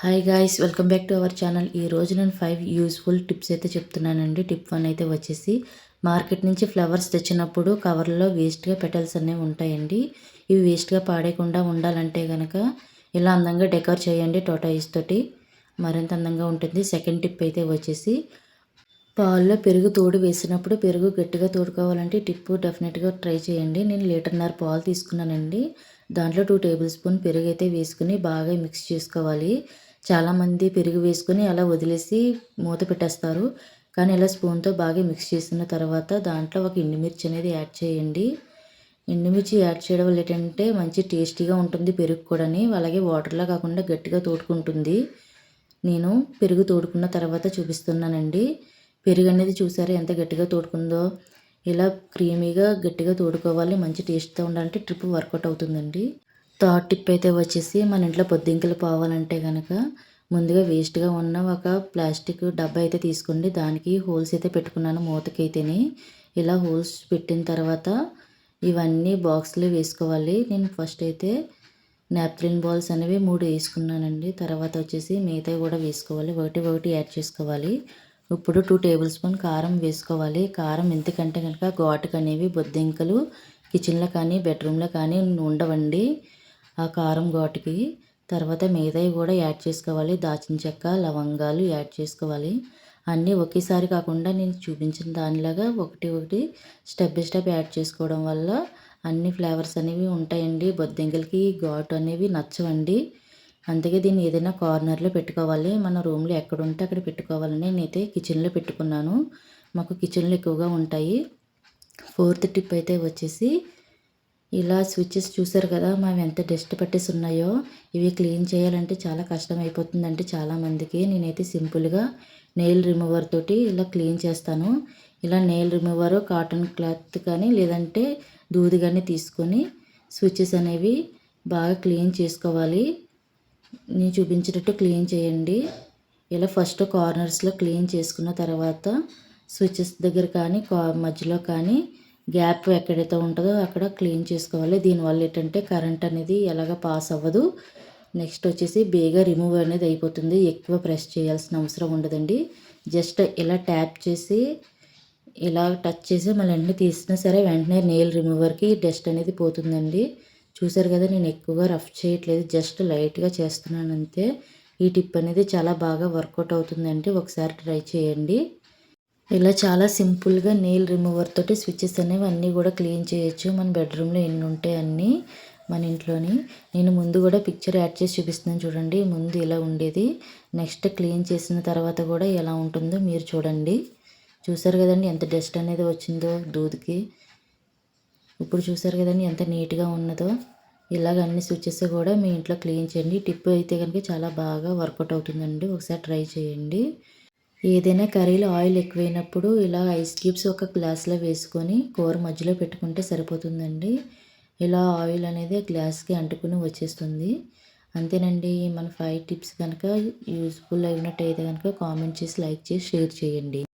Hi guys, welcome back to our channel. ఈరోజు నేను 5 useful tips అయితే చెప్తున్నానండి. టిప్ 1 అయితే వచ్చేసి, మార్కెట్ నుంచి ఫ్లవర్స్ తెచ్చినప్పుడు కవర్లో వేస్ట్గా పెటల్స్ అనేవి ఉంటాయండి. ఇవి వేస్ట్గా పాడేయకుండా ఉండాలంటే కనుక ఇలా అందంగా డెకర్ చేయండి టోటాయిస్ తోటి, మరింత అందంగా ఉంటుంది. సెకండ్ టిప్ అయితే వచ్చేసి, పాల్లో పెరుగు తోడు వేసినప్పుడు పెరుగు గట్టిగా తోడుకోవాలంటే టిప్ డెఫినెట్గా ట్రై చేయండి. నేను 1.5 లీటర్ పాలు తీసుకున్నానండి. దాంట్లో 2 టేబుల్ స్పూన్ పెరుగు అయితే వేసుకుని బాగా మిక్స్ చేసుకోవాలి. చాలామంది పెరుగు వేసుకొని అలా వదిలేసి మూత పెట్టేస్తారు. కానీ ఇలా స్పూన్తో బాగా మిక్స్ చేసిన తర్వాత దాంట్లో ఒక ఎండుమిర్చి అనేది యాడ్ చేయండి. ఎండుమిర్చి యాడ్ చేయడం వల్ల ఏంటంటే మంచి టేస్టీగా ఉంటుంది పెరుగు కూడాని. అలాగే వాటర్లా కాకుండా గట్టిగా తోడుకుంటుంది. నేను పెరుగు తోడుకున్న తర్వాత చూపిస్తున్నానండి. పెరుగు అనేది చూసారా ఎంత గట్టిగా తోడుకుందో. ఇలా క్రీమీగా గట్టిగా తోడుకోవాలి. మంచి టేస్ట్తో ఉండాలంటే ట్రిప్ వర్కౌట్ అవుతుందండి. థర్డ్ టిప్ అయితే వచ్చేసి, మన ఇంట్లో బొద్దింకలు పోవాలంటే కనుక ముందుగా వేస్ట్గా ఉన్న ఒక ప్లాస్టిక్ డబ్బా అయితే తీసుకోండి. దానికి హోల్స్ అయితే పెట్టుకున్నాను మూతకైతేనే. ఇలా హోల్స్ పెట్టిన తర్వాత ఇవన్నీ బాక్స్లో వేసుకోవాలి. నేను ఫస్ట్ అయితే నాప్కిన్ బాల్స్ అనేవి 3 వేసుకున్నానండి. తర్వాత వచ్చేసి మిగతావి కూడా వేసుకోవాలి. ఒకటి యాడ్ చేసుకోవాలి. ఇప్పుడు 2 టేబుల్ స్పూన్ కారం వేసుకోవాలి. కారం ఎందుకంటే కనుక ఘాటుకు అనేవి బొద్దింకలు కిచెన్లో కానీ బెడ్రూమ్లో కానీ ఉండవండి ఆ కారం ఘాటుకి. తర్వాత మిగతావి కూడా యాడ్ చేసుకోవాలి. దాల్చిన చెక్క, లవంగాలు యాడ్ చేసుకోవాలి. అన్నీ ఒకేసారి కాకుండా నేను చూపించిన దానిలాగా ఒకటి స్టెప్ బై స్టెప్ యాడ్ చేసుకోవడం వల్ల అన్ని ఫ్లేవర్స్ అనేవి ఉంటాయండి. బొద్దింకలకి ఘాటు అనేవి నచ్చవండి. అందుకే దీన్ని ఏదైనా కార్నర్లో పెట్టుకోవాలి. మన రూమ్లో ఎక్కడ ఉంటే అక్కడ పెట్టుకోవాలని నేనైతే కిచెన్లో పెట్టుకున్నాను. మాకు కిచెన్లో ఎక్కువగా ఉంటాయి. ఫోర్త్ టిప్ అయితే వచ్చేసి, ఇలా స్విచ్చెస్ చూసారు కదా మావి ఎంత డస్ట్ పట్టేసి ఉన్నాయో. ఇవి క్లీన్ చేయాలంటే చాలా కష్టం అయిపోతుందంటే చాలామందికి. నేనైతే సింపుల్గా నెయిల్ రిమూవర్ తోటి ఇలా క్లీన్ చేస్తాను. ఇలా నెయిల్ రిమూవర్, కాటన్ క్లాత్ కానీ లేదంటే దూది కానీ తీసుకొని స్విచ్చెస్ అనేవి బాగా క్లీన్ చేసుకోవాలి. నేను చూపించినట్టు క్లీన్ చేయండి. ఇలా ఫస్ట్ కార్నర్స్లో క్లీన్ చేసుకున్న తర్వాత స్విచ్చెస్ దగ్గర కానీ మధ్యలో కానీ గ్యాప్ ఎక్కడైతే ఉంటుందో అక్కడ క్లీన్ చేసుకోవాలి. దీనివల్ల ఏంటంటే కరెంట్ అనేది ఎలాగ పాస్ అవ్వదు. నెక్స్ట్ వచ్చేసి బేగా రిమూవ్ అనేది అయిపోతుంది. ఎక్కువ ప్రెస్ చేయాల్సిన అవసరం ఉండదండి. జస్ట్ ఇలా ట్యాప్ చేసి ఇలా టచ్ చేసి మళ్ళీ అన్నీ తీసినా సరే వెంటనే నెయిల్ రిమూవర్కి డస్ట్ అనేది పోతుందండి. చూసారు కదా నేను ఎక్కువగా రఫ్ చేయట్లేదు, జస్ట్ లైట్గా చేస్తున్నాను అంతే. ఈ టిప్ అనేది చాలా బాగా వర్కౌట్ అవుతుందండి. ఒకసారి ట్రై చేయండి. ఇలా చాలా సింపుల్గా నెయిల్ రిమూవర్ తోటి స్విచ్చెస్ అనేవి అన్నీ కూడా క్లీన్ చేయొచ్చు. మన బెడ్రూమ్లో ఎన్ని ఉంటాయి అన్నీ మన ఇంట్లోని. నేను ముందు కూడా పిక్చర్ యాడ్ చేసి చూపిస్తున్నాను చూడండి. ముందు ఇలా ఉండేది, నెక్స్ట్ క్లీన్ చేసిన తర్వాత కూడా ఎలా ఉంటుందో మీరు చూడండి. చూసారు కదండి ఎంత డస్ట్ అనేది వచ్చిందో దూదికి. ఇప్పుడు చూసారు కదండి ఎంత నీట్గా ఉన్నదో. ఇలాగ అన్ని స్విచ్చెస్ కూడా మీ ఇంట్లో క్లీన్ చేయండి. టిప్ అయితే కనుక చాలా బాగా వర్కౌట్ అవుతుందండి. ఒకసారి ట్రై చేయండి. ఏదైనా కర్రీలో ఆయిల్ ఎక్కువైనప్పుడు ఇలా ఐస్ క్యూబ్స్ ఒక గ్లాస్లో వేసుకొని కూర మధ్యలో పెట్టుకుంటే సరిపోతుందండి. ఇలా ఆయిల్ అనేది గ్లాస్కి అంటుకుని వచ్చేస్తుంది. అంతేనండి. మన 5 టిప్స్ కనుక యూస్ఫుల్ అయినట్టయితే కనుక కామెంట్ చేసి, లైక్ చేసి, షేర్ చేయండి.